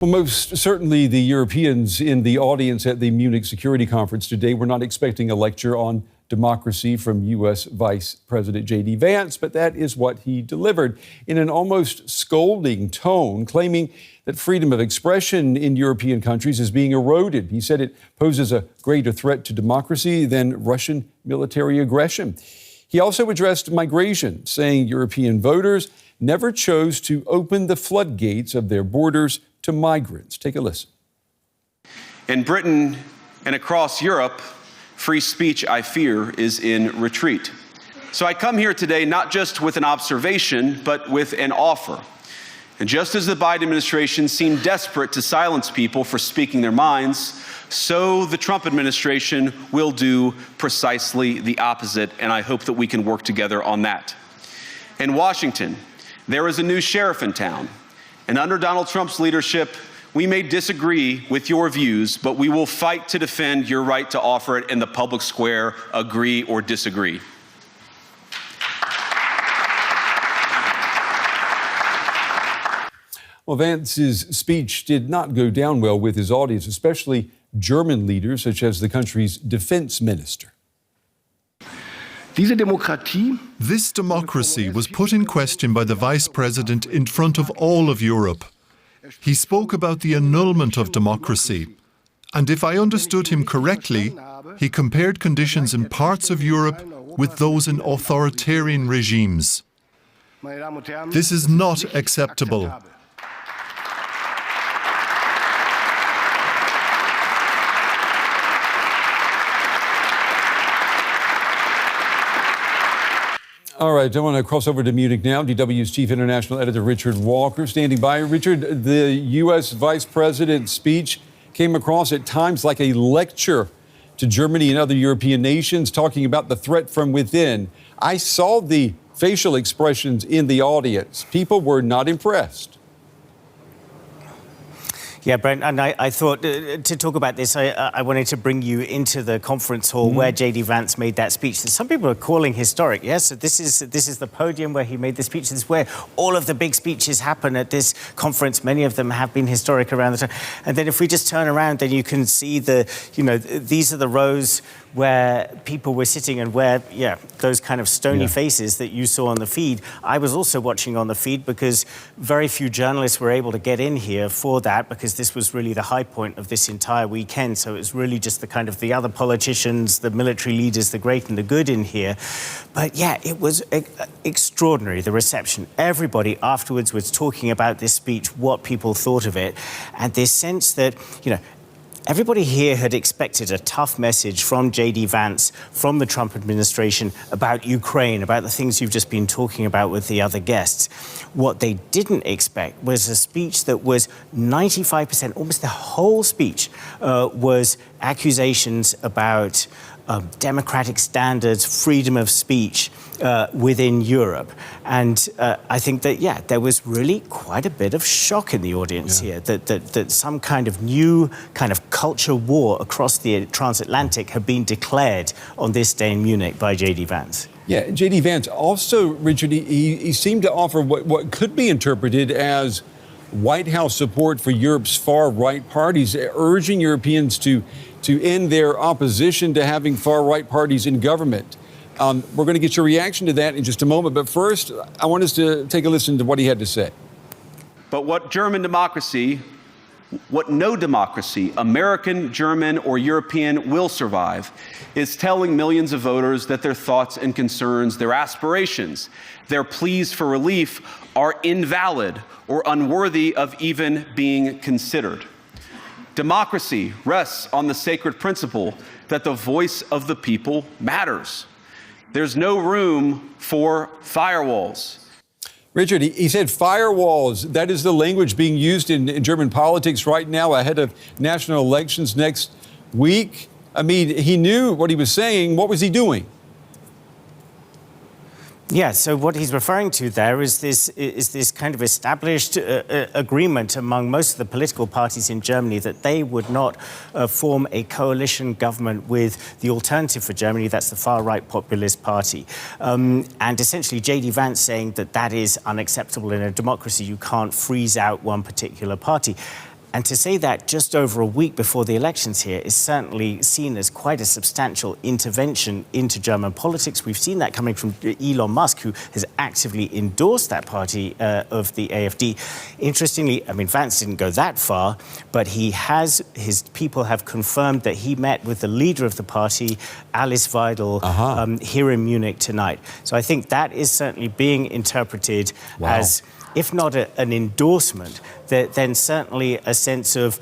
Well, most certainly the Europeans in the audience at the Munich Security Conference today were not expecting a lecture on democracy from U.S. Vice President JD Vance, but that is what he delivered in an almost scolding tone, claiming that freedom of expression in European countries is being eroded. He said it poses a greater threat to democracy than Russian military aggression. He also addressed migration, saying European voters never chose to open the floodgates of their borders to migrants. Take a listen. In Britain and across Europe, free speech, I fear, is in retreat. So I come here today not just with an observation, but with an offer. And just as the Biden administration seemed desperate to silence people for speaking their minds, so the Trump administration will do precisely the opposite, and I hope that we can work together on that. In Washington, there is a new sheriff in town, and under Donald Trump's leadership, we may disagree with your views, but we will fight to defend your right to offer it in the public square, agree or disagree. Well, Vance's speech did not go down well with his audience, especially German leaders such as the country's defense minister. This democracy was put in question by the Vice President in front of all of Europe. He spoke about the annulment of democracy. And if I understood him correctly, he compared conditions in parts of Europe with those in authoritarian regimes. This is not acceptable. All right, I want to cross over to Munich now. DW's chief international editor, Richard Walker, standing by. Richard, the U.S. Vice President's speech came across at times like a lecture to Germany and other European nations, talking about the threat from within. I saw the facial expressions in the audience. People were not impressed. Yeah, Brent, and I thought to talk about this, I wanted to bring you into the conference hall where JD Vance made that speech. Some people are calling historic, yes? So this is the podium where he made the speech. This is where all of the big speeches happen at this conference. Many of them have been historic around the time. And then if we just turn around, then you can see these are the rows where people were sitting and where, those kind of stony faces that you saw on the feed. I was also watching on the feed because very few journalists were able to get in here for that, because this was really the high point of this entire weekend. So it was really just the other politicians, the military leaders, the great and the good in here. But it was extraordinary, the reception. Everybody afterwards was talking about this speech, what people thought of it, and this sense that, everybody here had expected a tough message from JD Vance, from the Trump administration, about Ukraine, about the things you've just been talking about with the other guests. What they didn't expect was a speech that was 95%, almost the whole speech, was accusations about democratic standards, freedom of speech within Europe. And I think that, there was really quite a bit of shock in the audience here, that some kind of new kind of culture war across the transatlantic had been declared on this day in Munich by JD Vance. Yeah, JD Vance also, Richard, he seemed to offer what could be interpreted as White House support for Europe's far-right parties, urging Europeans to end their opposition to having far-right parties in government. We're going to get your reaction to that in just a moment. But first, I want us to take a listen to what he had to say. But what no democracy, American, German, or European, will survive is telling millions of voters that their thoughts and concerns, their aspirations, their pleas for relief are invalid or unworthy of even being considered. Democracy rests on the sacred principle that the voice of the people matters. There's no room for firewalls. Richard, he said firewalls. That is the language being used in German politics right now ahead of national elections next week. I mean, he knew what he was saying. What was he doing? Yeah, so what he's referring to there is this kind of established agreement among most of the political parties in Germany that they would not form a coalition government with the Alternative for Germany, that's the far-right populist party. And essentially JD Vance saying that that is unacceptable in a democracy. You can't freeze out one particular party. And to say that just over a week before the elections here is certainly seen as quite a substantial intervention into German politics. We've seen that coming from Elon Musk, who has actively endorsed that party of the AfD. Interestingly, I mean, Vance didn't go that far, but his people have confirmed that he met with the leader of the party, Alice Weidel, here in Munich tonight. So I think that is certainly being interpreted as, if not an endorsement, then certainly a sense of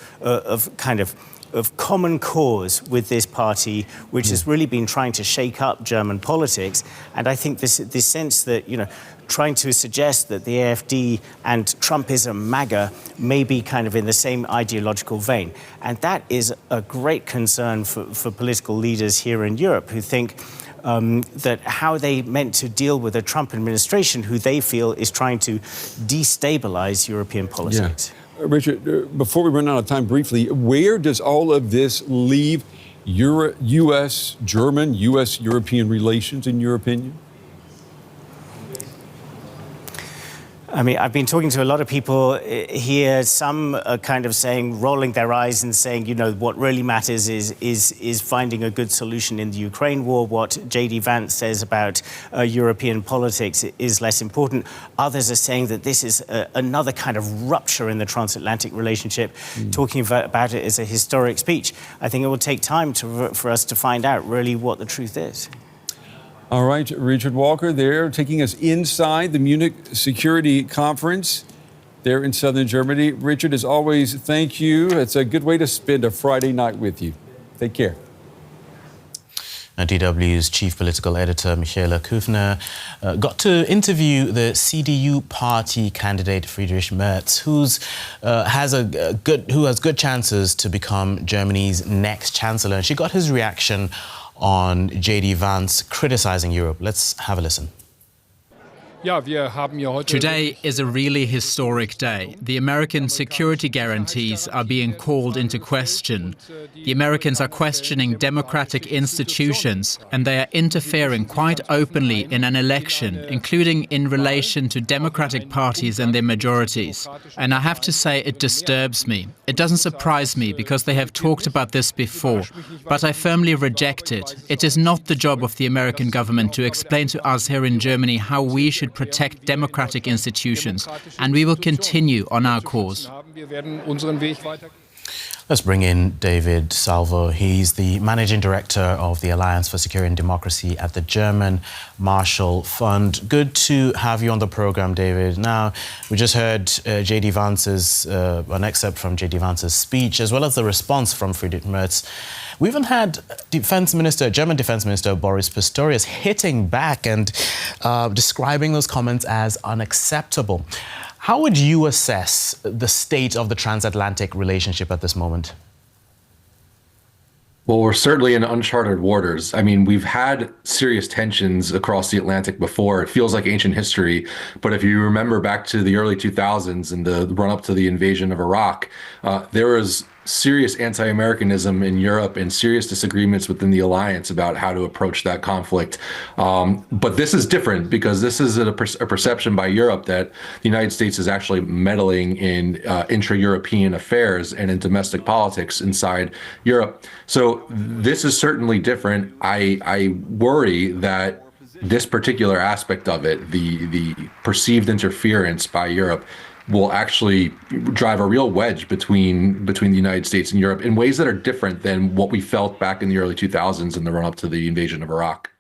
common cause with this party, which has really been trying to shake up German politics. And I think this sense that, trying to suggest that the AfD and Trumpism, MAGA, may be kind of in the same ideological vein. And that is a great concern for political leaders here in Europe who think that how they meant to deal with a Trump administration who they feel is trying to destabilize European politics. Yeah. Richard, before we run out of time, briefly, where does all of this leave U.S.-German, U.S.-European relations, in your opinion? I mean, I've been talking to a lot of people here. Some are kind of rolling their eyes and saying, what really matters is finding a good solution in the Ukraine war. What JD Vance says about European politics is less important. Others are saying that this is another kind of rupture in the transatlantic relationship, talking about it as a historic speech. I think it will take time for us to find out really what the truth is. All right, Richard Walker there, taking us inside the Munich Security Conference there in southern Germany. Richard, as always, thank you. It's a good way to spend a Friday night with you. Take care. DW's chief political editor, Michaela Kufner, got to interview the CDU party candidate, Friedrich Merz, who has good chances to become Germany's next chancellor. And she got his reaction on JD Vance criticizing Europe. Let's have a listen. Today is a really historic day. The American security guarantees are being called into question. The Americans are questioning democratic institutions, and they are interfering quite openly in an election, including in relation to democratic parties and their majorities. And I have to say it disturbs me. It doesn't surprise me because they have talked about this before, but I firmly reject it. It is not the job of the American government to explain to us here in Germany how we should protect democratic institutions, and we will continue on our course. Let's bring in David Salvo. He's the Managing Director of the Alliance for Security and Democracy at the German Marshall Fund. Good to have you on the program, David. Now, we just heard JD Vance's, an excerpt from JD Vance's speech, as well as the response from Friedrich Merz. We even had German Defense Minister Boris Pistorius hitting back and describing those comments as unacceptable. How would you assess the state of the transatlantic relationship at this moment? Well, we're certainly in uncharted waters. I mean, we've had serious tensions across the Atlantic before. It feels like ancient history. But if you remember back to the early 2000s and the run-up to the invasion of Iraq, there was serious anti-Americanism in Europe and serious disagreements within the alliance about how to approach that conflict. But this is different because this is a perception by Europe that the United States is actually meddling in intra-European affairs and in domestic politics inside Europe. So this is certainly different. I worry that this particular aspect of it, the perceived interference by Europe, will actually drive a real wedge between the United States and Europe in ways that are different than what we felt back in the early 2000s in the run-up to the invasion of Iraq.